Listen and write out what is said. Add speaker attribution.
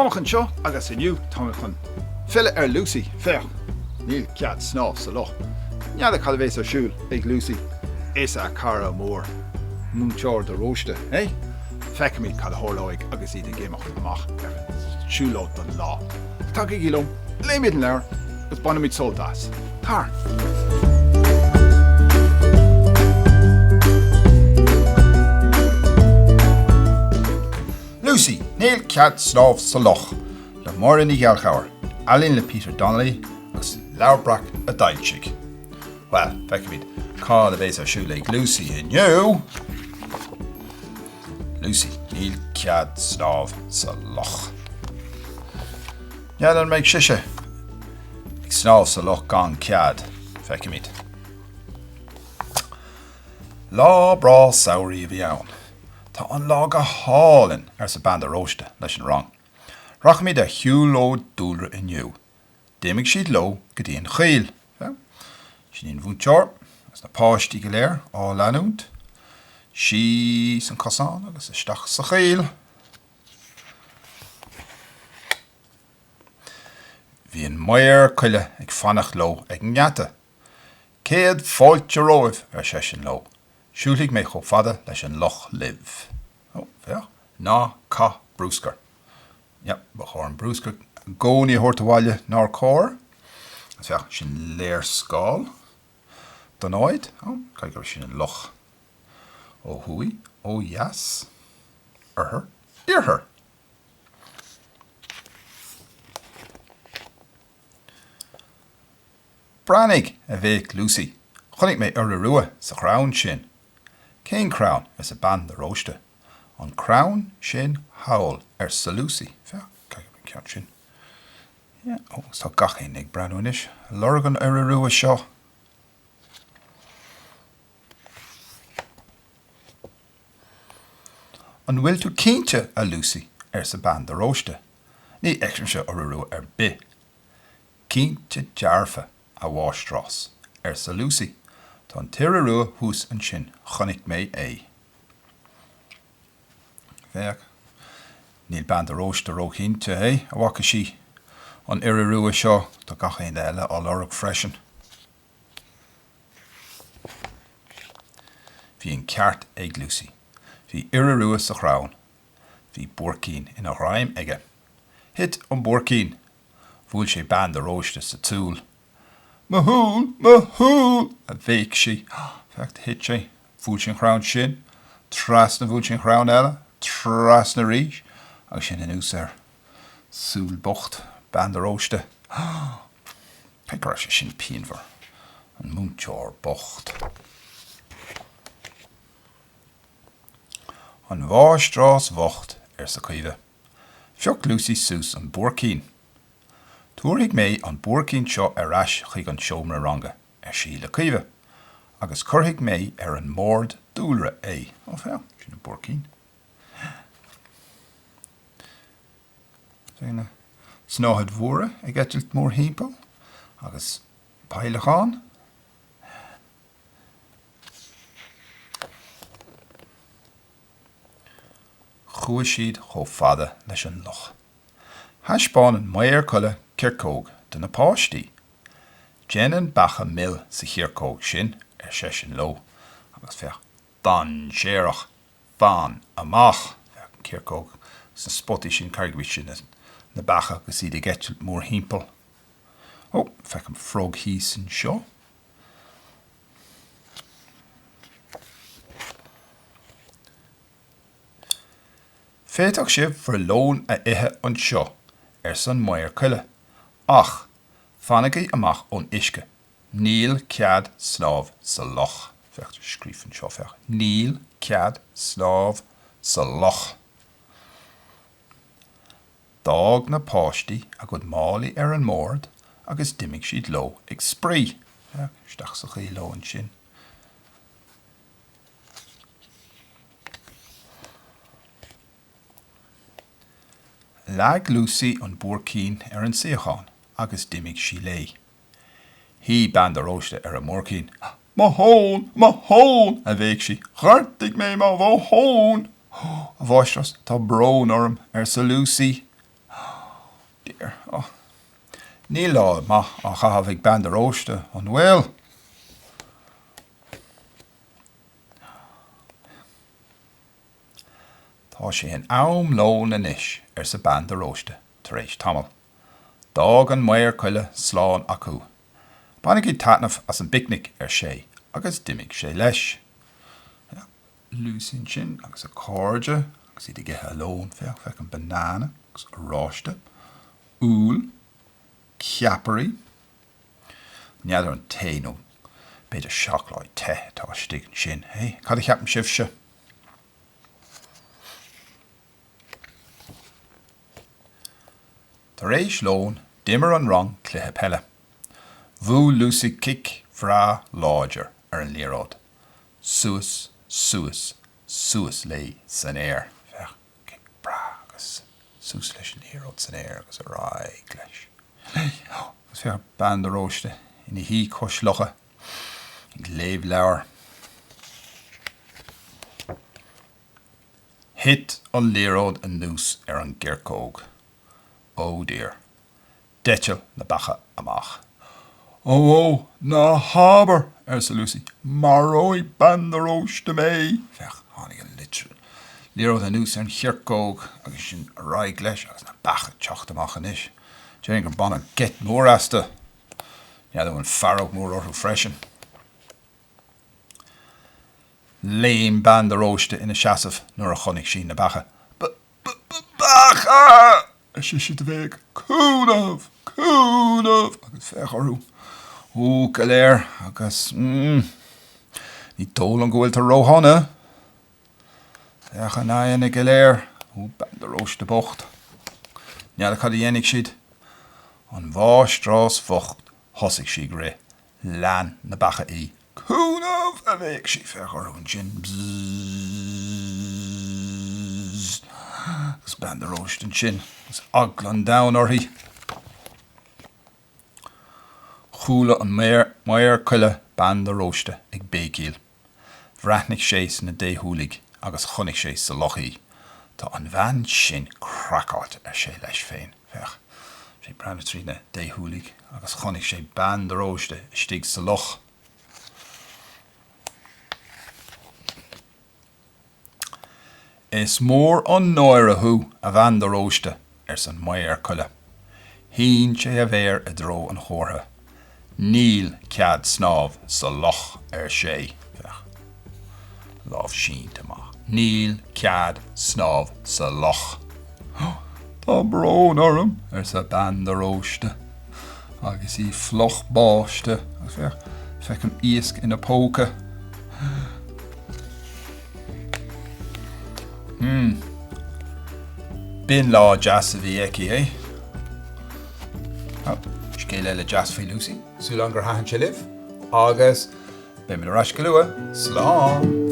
Speaker 1: amach an seo agus inniu tá chun fille Lúsaí feach. Níl Cead Snámh sa Loch. Nead a calvéis ar siúl ag Lúsaí. Is a cara mór. Múnteir de róiste, eh? Feice míad cad thorlóig agus iad a géimeach amach ar shiúlóid don lá. Tá go gílum, léimiad an leir, gus banna míad soldáis. Tar.
Speaker 2: Lúsaí, Níl Cead Snámh sa Loch, le Máire Ní Ghallchobhair, Ealaín le Peter Donnelly, agus léamh a daoine. Well, feice míad cá a bhééis ar siúl ag Lúsaí inniu. Lúsaí, Níl Cead Snámh sa Loch. Nead an méid siise ag snámh sa Loch gan cead, feice míad. Lá brá saoirí a bhí ann. Tá an lá go hálinn ar sa band a róiste leis an rang. Rach míad a shiúlóid dúlra inniu. Déimigh siad lo go dtí an chail. Sin bhúnteir, as na páistí go léir á leanúnt. Si san cosán agus isteach sa chail. Bhí an maor coille ag fannach lo ag ngeata. Céad fáilte roimh ar sin lo. Siúlaigh mé chomh fada leis an Loch libh. Ná cá brúscar. Ja, ba chóir an brúscar gcónaí thuirtháile ná cóir. Sin léir scáil. Donach, cai gur sin an Loch. Ó thuí, ó yes, arthar, iarthar. Brannig a bhéh Lúsaí. Chonnig mé ar a rua sa chrán sin. Cén chrán is a band a róiste. An chrán sin hawl ar sa Lúsaí. Cai gur ceart sin. Tá gach é ag breanúis. Lorgan ar a rua seo. An bhfuil tú cínte a Lúsaí ar sa band a róiste. Ní eicrim se ar a rua ar bi. Cínte dearfa a bháistrás ar sa Lúsaí. Tá an tíre rua hús an sin chonig mé é. Bheag. Níl band a róiste rócínte é a bhacha sí. An ar a rua seo tá gach é eile á lorg freisin. Bhí an ceart ag Lúsaí. Bhí ar a rua sa chrán. Bhí buorcín ina ráim aige. Hit an buorcín. Bhfuil sé band a róiste sa túl. Mahúl, a bhéic sí. Fecht hit sé. Bhúil sin chrán sin. Tras na bhúil sin chrán eile. Tras na ríis. Agus sin in ús ar. Súl bocht. Band a róiste. Cai gur sé sin pínmhar. An múnteir bocht. An bháistrás bhocht ar sa coille. Feoch Lúsaí sús an buorcín. Túirigh mé an buorcín seo ar ais chuig an seomra ranga ar sí le coille. Agus curthaigh mé ar an maor dúlra é. Sin an buorcín. Snáthad mhóra ag eitilt mór hímpel, agus bailachán. Chúis siad chomh fada leis an Loch. Thaispáin an maor coille circóg do na páistí. Déanann bacha mill sa chiarcóg sin ar sin lo, agus feach ban séireach fan amach circóg sa spotí sin carghuiid sin na bacha agus iad ag eitilt mór hímpel. Feach an frog hís an seo. Féadach sibh for lón a ithe an seo ar san maor coille. Ach, Fanaigí amach ón uisce. Níl Cead Snámh sa Loch. Fecht scrífan seo feach. Níl Cead Snámh sa Loch. Dág na páistí a go málaí ar an mór agus dimigh siad lo ag spraoi. Isteach sa chail lo an sin. Lag Lúsaí an buorcín ar an saocháin agus dimigh sí lé. Hí band a róiste ar an mórcín. Mahón, a bhéic sí. Chartig mé má bhón. A bháistras tá brón orm ar sa Lúsaí. Níl lá ma an chahabh ag band róiste an bhfuil. Tá sé an am lón inis sa band róiste tar éis tamil. Dag an Máire coille sláán acu. Fanaigí taitnamh as an picnic sé, agus dimig sé leis. Lúsaín sin agus a cóide, agus iad githe lón feach an banana, agus a ráiste, úl, ceaparí, neadar an téanú, beidir seachlaid te tá stig sin, hey, cad a cheapan sibse. Tar éis lón, dimmer an rang cluthe pelle. Bhfuil Lúsaí cic bhrá láidir an léaráid. Suas, suas, suas lei san air. Fech cic brá agus suas leis an léaráid san air agus a ráig leis. Agus fech band róiste ina hí cos locha ag léamh leabhar. Hit an léaráid an nús an gghearcóg. Oh dear. Deitiil na bacha amach. Oh, na haber, sa Lúsaí. Marói bandaróiste mé. Fech, hánig an literal. Léaráid an nús an gghearcóg agus sin a ráig leis agus na bacha teacht amach an isis. Déirn gur ban an get mór asta. Neadú an farróg mór orthú freisin. Léim bandaróiste ina seasamh nuair a chonig sin na bacha. Bacha! Sé si de bheag, cúnamh, agus fech orú. Ó, galéir, agus, ní dól an ghfuil tar róhanna. Fech an aon na galéir, ó, bandaróiste bocht. Neadach cad a dhéannig siad. An bhástrás focht, hosig si gré. Lean na bacha í. Cúnamh a bheag si fech orú an sin. Bzzz. Agus bandaróiste an sin. Agus aglan down orthaí. Chúla an Máire coille bandaróiste ag béagíil. Bhreathnig sé na déthúlaigh agus chonig sé sa Lochaí. Tá an bhean sin cracáit sé leis féin. Fech sé brena trí na déthúlaigh agus chonig sé bandaróiste istigh sa Loch. Is mór an náire a bandaróiste san Máire coille. Hín sé a bhéir a dró an chórtha. Níl Cead Snámh sa Loch sé. Lámh sínta má. Níl Cead Snámh sa Loch. Tá brón orm sa bandaróiste. Agus í floch báiste. Agus fecim iasc ina póca. Bin lá jazz a bhí eici, eh? Scéile le jazz fí Lúsaí. Sú langar hahan sé libh. Agus, be me le ras go lua. Slán!